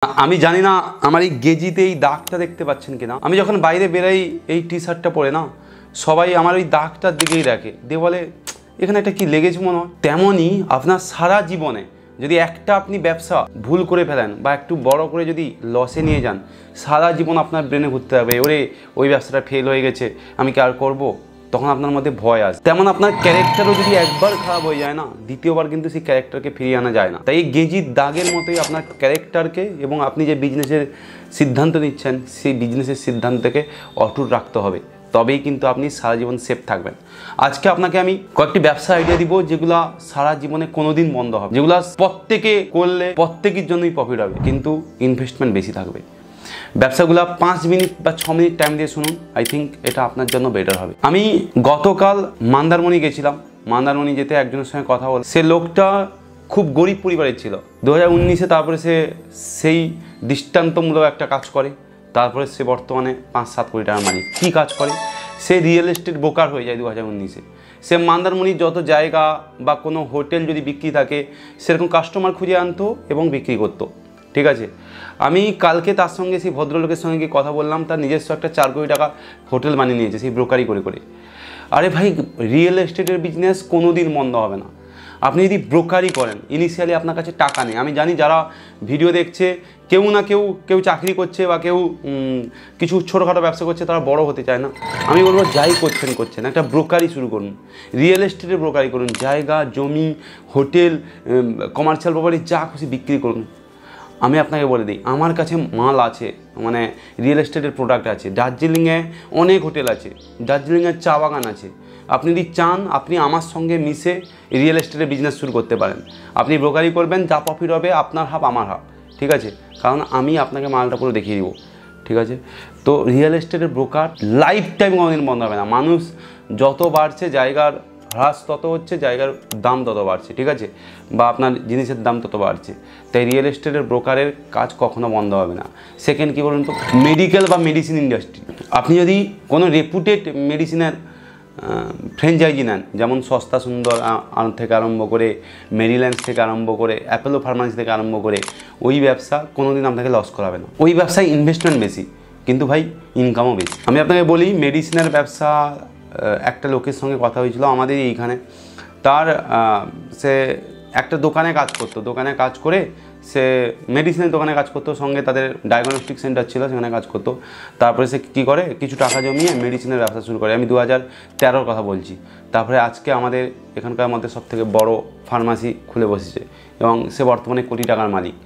আমি জানি না আমার এই গেজিতে এই দাগটা দেখতে পাচ্ছেন কিনা। আমি যখন বাইরে বেরাই এই টি শার্টটা পরে না, সবাই আমার ওই দাগটার দিকেই রাখে, দিয়ে বলে এখানে একটা কি লেগেছে মনে হয়। তেমনই আপনার সারা জীবনে যদি একটা আপনি ব্যবসা ভুল করে ফেলেন বা একটু বড় করে যদি লসে নিয়ে যান, সারা জীবন আপনার ব্রেনে ঘুরতে হবে ওরে ওই ব্যবসাটা ফেল হয়ে গেছে, আমি কি আর করবো। তখন আপনার মধ্যে ভয় আসে। তেমন আপনার ক্যারেক্টারও যদি একবার খারাপ হয়ে যায় না, দ্বিতীয়বার কিন্তু সেই ক্যারেক্টারকে ফিরিয়ে আনা যায় না। তাই এই গেজির দাগের মতোই আপনার ক্যারেক্টারকে এবং আপনি যে বিজনেসের সিদ্ধান্ত নিচ্ছেন সেই বিজনেসের সিদ্ধান্তকে অটুট রাখতে হবে, তবেই কিন্তু আপনি সারা জীবন সেফ থাকবেন। আজকে আপনাকে আমি কয়েকটি ব্যবসা আইডিয়া দিব যেগুলো সারা জীবনে কোনোদিন বন্ধ হবে, যেগুলো প্রত্যেকে করলে প্রত্যেকের জন্যই প্রফিট হবে, কিন্তু ইনভেস্টমেন্ট বেশি থাকবে। ব্যবসাগুলো 5 মিনিট বা 6 মিনিট টাইম দিয়ে শুনুন, আই থিঙ্ক এটা আপনার জন্য বেটার হবে। আমি গতকাল মন্দারমণি গেছিলাম। মন্দারমণি যেতে একজনের সঙ্গে কথা বল, সে লোকটা খুব গরিব পরিবারের ছিল। 2019-এ তারপরে সে সেই দৃষ্টান্তমূলক একটা কাজ করে, তারপরে সে বর্তমানে 5-7 কোটি টাকার মালিক। কী কাজ করে? সে রিয়েল এস্টেট ব্রোকার হয়ে যায় 2019-এ। সে মন্দারমণির যত জায়গা বা কোনো হোটেল যদি বিক্রি থাকে সেরকম কাস্টমার খুঁজে আনতো এবং বিক্রি করতো। ঠিক আছে, আমি কালকে তার সঙ্গে সেই ভদ্রলোকের সঙ্গে গিয়ে কথা বললাম, তার নিজস্ব একটা 4 কোটি টাকা হোটেল বানিয়ে নিয়েছে সেই ব্রোকারি করে করে। আরে ভাই, রিয়েল এস্টেটের বিজনেস কোনো দিন বন্ধ হবে না। আপনি যদি ব্রোকারি করেন, ইনিশিয়ালি আপনার কাছে টাকা নেই। আমি জানি যারা ভিডিও দেখছে কেউ না কেউ চাকরি করছে বা কেউ কিছু ছোটোখাটো ব্যবসা করছে, তারা বড় হতে চায় না। আমি বলবো যাই করছেন একটা ব্রোকারি শুরু করুন, রিয়েল এস্টেটের ব্রোকারি করুন। জায়গা, জমি, হোটেল, কমার্শিয়াল প্রপার্টি যা খুশি বিক্রি করুন। আমি আপনাকে বলে দিই, আমার কাছে মাল আছে, মানে রিয়েল এস্টেটের প্রোডাক্ট আছে। দার্জিলিংয়ে অনেক হোটেল আছে, দার্জিলিংয়ের চা বাগান আছে। আপনি যদি চান আপনি আমার সঙ্গে মিশে রিয়েল এস্টেটের বিজনেস শুরু করতে পারেন। আপনি ব্রোকারি করবেন, যা প্রফিট হবে আপনার হাফ আমার হাফ, ঠিক আছে? কারণ আমি আপনাকে মালটা পুরো দেখিয়ে দিব, ঠিক আছে? তো রিয়েল এস্টেটের ব্রোকার লাইফ টাইম কোনোদিন বন্ধ হবে না। মানুষ যত বাড়ছে, জায়গার হ্রাস তত হচ্ছে, জায়গার দাম তত বাড়ছে, ঠিক আছে? বা আপনার জিনিসের দাম তত বাড়ছে। তাই রিয়েল এস্টেটের ব্রোকারের কাজ কখনো বন্ধ হবে না। সেকেন্ড কী বলুন তো, মেডিকেল বা মেডিসিন ইন্ডাস্ট্রি। আপনি যদি কোনো রেপুটেড মেডিসিনের ফ্র্যাঞ্চাইজি নেন, যেমন সস্তা সুন্দর থেকে আরম্ভ করে, মেরিল্যান্ড থেকে আরম্ভ করে, অ্যাপোলো ফার্মাসি থেকে আরম্ভ করে, ওই ব্যবসা কোনোদিন আপনাকে লস করাবে না। ওই ব্যবসায় ইনভেস্টমেন্ট বেশি, কিন্তু ভাই ইনকামও বেশি। আমি আপনাকে বলি, মেডিসিনের ব্যবসা একটা লোকের সঙ্গে কথা হয়েছিল আমাদের এইখানে। তার সে একটা দোকানে কাজ করতো, দোকানে কাজ করে সে মেডিসিনের দোকানে কাজ করতো, সঙ্গে তাদের ডায়াগনস্টিক সেন্টার ছিল, সেখানে কাজ করতো। তারপরে সে কী করে, কিছু টাকা জমিয়ে মেডিসিনের ব্যবসা শুরু করে। আমি 2013-র কথা বলছি। তারপরে আজকে আমাদের এখানকার মধ্যে সবথেকে বড় ফার্মাসি খুলে বসেছে এবং সে বর্তমানে কোটি টাকার মালিক।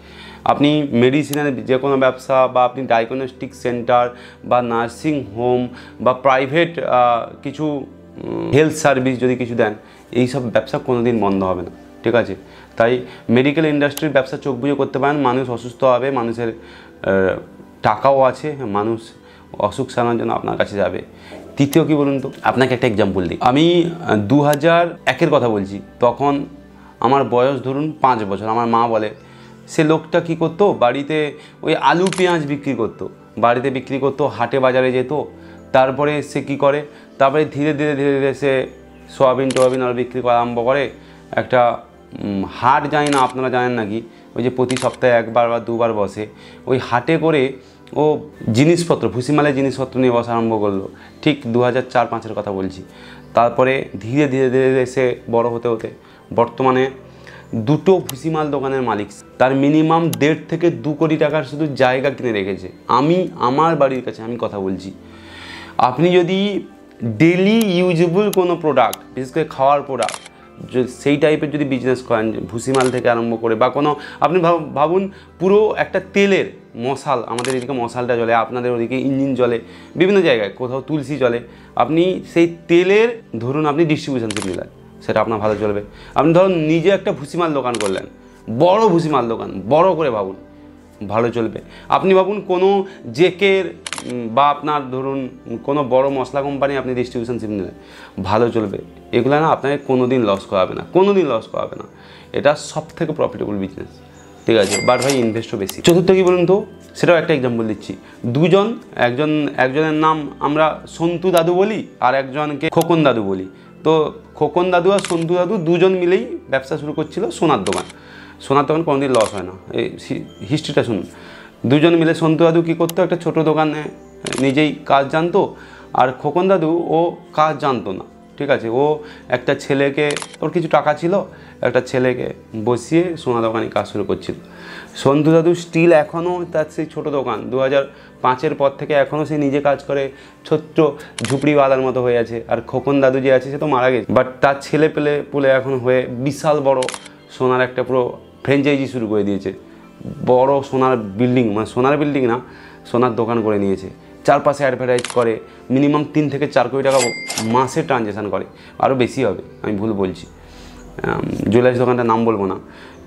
আপনি মেডিসিনের যে কোনো ব্যবসা বা আপনি ডায়াগনস্টিক সেন্টার বা নার্সিং হোম বা প্রাইভেট কিছু হেলথ সার্ভিস যদি কিছু দেন, এই সব ব্যবসা কোনো দিন বন্ধ হবে না, ঠিক আছে? তাই মেডিকেল ইন্ডাস্ট্রির ব্যবসা চোখ বুঝে করতে পারেন। মানুষ অসুস্থ হবে, মানুষের টাকাও আছে, মানুষ অসুখ সারানোর জন্য আপনার কাছে যাবে। তৃতীয় কী বলুন তো, আপনাকে একটা এক্সাম্পল দিই। আমি 2001-এর কথা বলছি। তখন আমার বয়স ধরুন 5 বছর। আমার মা বলে, সে লোকটা কী করতো, বাড়িতে ওই আলু পেঁয়াজ বিক্রি করতো, বাড়িতে বিক্রি করতো, হাটে বাজারে যেত। তারপরে সে কী করে, তারপরে ধীরে ধীরে সে সোয়াবিন টোয়াবিন আর বিক্রি করা আরম্ভ করে। একটা হাট, জানি না আপনারা জানেন নাকি, ওই যে প্রতি সপ্তাহে 1বার বা 2বার বসে, ওই হাটে করে ও জিনিসপত্র, ভুসিমালের জিনিসপত্র নিয়ে বসা আরম্ভ করলো। ঠিক 2004-05-এর কথা বলছি। তারপরে ধীরে ধীরে সে বড় হতে বর্তমানে 2টো ভুসিমাল দোকানের মালিক। তার মিনিমাম 1.5 থেকে 2 কোটি টাকার শুধু জায়গা কিনে রেখেছে। আমি আমার বাড়ির কাছে আমি কথা বলছি। আপনি যদি ডেলি ইউজেবল কোনো প্রোডাক্ট, বিশেষ করে খাওয়ার প্রোডাক্ট, সেই টাইপের যদি বিজনেস করেন, ভুসিমাল থেকে আরম্ভ করে বা কোনো, আপনি ভাবুন পুরো একটা তেলের মশাল, আমাদের এদিকে মশালটা জ্বলে, আপনাদের ওদিকে ইঞ্জিন জ্বলে, বিভিন্ন জায়গায় কোথাও তুলসী জ্বলে। আপনি সেই তেলের ধরুন আপনি ডিস্ট্রিবিউশন দিলেন, সেটা আপনার ভালো চলবে। আপনি ধরুন নিজে একটা ভুসিমাল দোকান করলেন, বড় ভুসিমাল দোকান, বড় করে ভাবুন, ভালো চলবে। আপনি ভাবুন কোনো জেকের বা আপনার ধরুন কোনো বড় মশলা কোম্পানি আপনি ডিস্ট্রিবিউশনশিপ নিলেন, ভালো চলবে। এগুলো না আপনাকে কোনো দিন লস করাবে না, কোনো দিন লস করাবে না। এটা সবথেকে প্রফিটেবল বিজনেস, ঠিক আছে? বাট ভাই ইনভেস্টও বেশি। চতুর্থ কী বলুন তো, সেটাও একটা এক্সাম্পল দিচ্ছি। একজনের নাম আমরা সন্তু দাদু বলি, আর একজনকে খোকন দাদু বলি। তো খোকন দাদু আর সন্তু দাদু দুজন মিলেই ব্যবসা শুরু করছিল সোনার দোকান। সোনার দোকান কোনোদিন লস হয় না, এই হিস্ট্রিটা শুনুন। দুজন মিলে সন্তু দাদু কী করতো, একটা ছোট দোকানে নিজেই কাজ জানতো, আর খোকন দাদু ও কাজ জানতো না, ঠিক আছে। ও একটা ছেলেকে, ওর কিছু টাকা ছিল, একটা ছেলেকে বসিয়ে সোনা দোকানে কাজ শুরু করছিল। সন্তু দাদু স্টিল এখনও তার সেই ছোটো দোকান 2005-এর পর থেকে এখনও সে নিজে কাজ করে, ছোট্ট ঝুপড়িওয়ালার মতো হয়ে আছে। আর খোকন দাদু যে আছে সে তো মারা গেছে, বাট তার ছেলে পুলে এখন হয়ে বিশাল বড় সোনার একটা পুরো ফ্র্যাঞ্চাইজি শুরু করে দিয়েছে। বড় সোনার বিল্ডিং, মানে সোনার বিল্ডিং না, সোনার দোকান করে নিয়েছে। চারপাশে অ্যাডভার্টাইজ করে, মিনিমাম 3 থেকে 4 কোটি টাকা মাসে ট্রানজ্যাকশান করে, আরও বেশি হবে, আমি ভুল বলছি, জুয়েলার্স দোকানটার নাম বলবো না।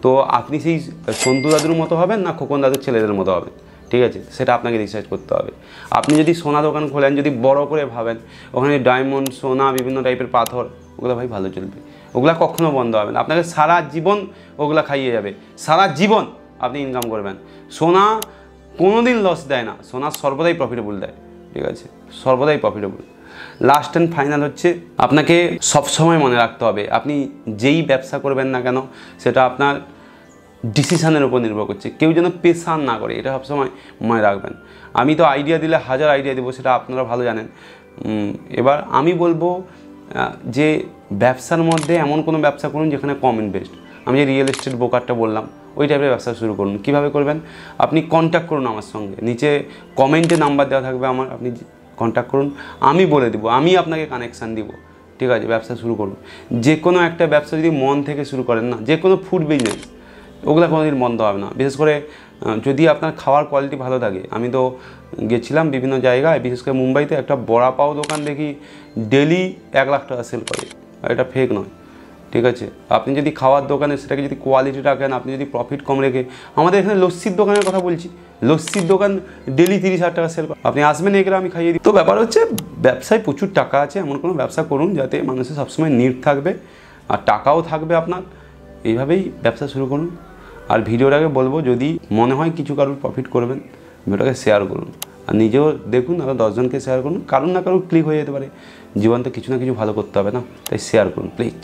তো আপনি সেই সন্তু দাদুর মতো হবেন না খোকন দাদুর ছেলেদের মতো হবেন, ঠিক আছে, সেটা আপনাকে রিসার্চ করতে হবে। আপনি যদি সোনা দোকান খোলেন, যদি বড় করে ভাবেন, ওখানে ডায়মন্ড, সোনা, বিভিন্ন টাইপের পাথর, ওগুলো ভাই ভালো চলবে, ওগুলো কখনো বন্ধ হবে না, আপনাকে সারা জীবন ওগুলো খাইয়ে যাবে, সারা জীবন আপনি ইনকাম করবেন। সোনা কোনো দিন লস দেয় না, সোনা সর্বদাই প্রফিটেবল দেয়, ঠিক আছে, সর্বদাই প্রফিটেবল। লাস্ট অ্যান্ড ফাইনাল হচ্ছে, আপনাকে সবসময় মনে রাখতে হবে, আপনি যেই ব্যবসা করবেন না কেন সেটা আপনার ডিসিশানের উপর নির্ভর করছে, কেউ যেন পেশার না করে, এটা সবসময় মনে রাখবেন। আমি তো আইডিয়া দিলে 1000 আইডিয়া দেবো, সেটা আপনারা ভালো জানেন। এবার আমি বলবো যে ব্যবসার মধ্যে এমন কোনো ব্যবসা করুন যেখানে কম ইনভেস্ট। আমি যে রিয়েল এস্টেট ব্রোকারটা বললাম, ওই টাইপের ব্যবসা শুরু করুন। কীভাবে করবেন? আপনি কন্ট্যাক্ট করুন আমার সঙ্গে, নিচে কমেন্টে নাম্বার দেওয়া থাকবে আমার, আপনি কন্ট্যাক্ট করুন, আমি বলে দেবো, আমি আপনাকে কানেকশান দিব, ঠিক আছে। ব্যবসা শুরু করুন, যে কোনো একটা ব্যবসা যদি মন থেকে শুরু করেন না, যে কোনো ফুড বিজনেস, ওগুলো কোনোদিন বন্ধ হবে না। বিশেষ করে যদি আপনার খাওয়ার কোয়ালিটি ভালো থাকে। আমি তো গেছিলাম বিভিন্ন জায়গায়, বিশেষ করে মুম্বাইতে একটা বড়া পাও দোকান দেখি ডেলি 1 লাখ টাকা সেল করে, আর এটা ফেক নয়, ঠিক আছে। আপনি যদি খাওয়ার দোকানে সেটাকে যদি কোয়ালিটি রাখেন, আপনি যদি প্রফিট কম রেখে, আমাদের এখানে লস্যির দোকানের কথা বলছি, লস্যির দোকান ডেলি 30,000 টাকা সেল করে, আপনি আসবেন এগুলো আমি খাইয়ে দিই। তো ব্যাপার হচ্ছে, ব্যবসায় প্রচুর টাকা আছে, এমন কোনো ব্যবসা করুন যাতে মানুষের সবসময় নিড থাকবে আর টাকাও থাকবে আপনার, এইভাবেই ব্যবসা শুরু করুন। আর ভিডিওটাকে বলবো, যদি মনে হয় কিছু কারোর প্রফিট করবেন, ভিডিওটাকে শেয়ার করুন, আর নিজেও দেখুন, আরও 10 জনকে শেয়ার করুন, কারুর না কারুর ক্লিক হয়ে যেতে পারে। জীবনটা কিছু না কিছু ভালো করতে হবে না, তাই শেয়ার করুন প্লিজ।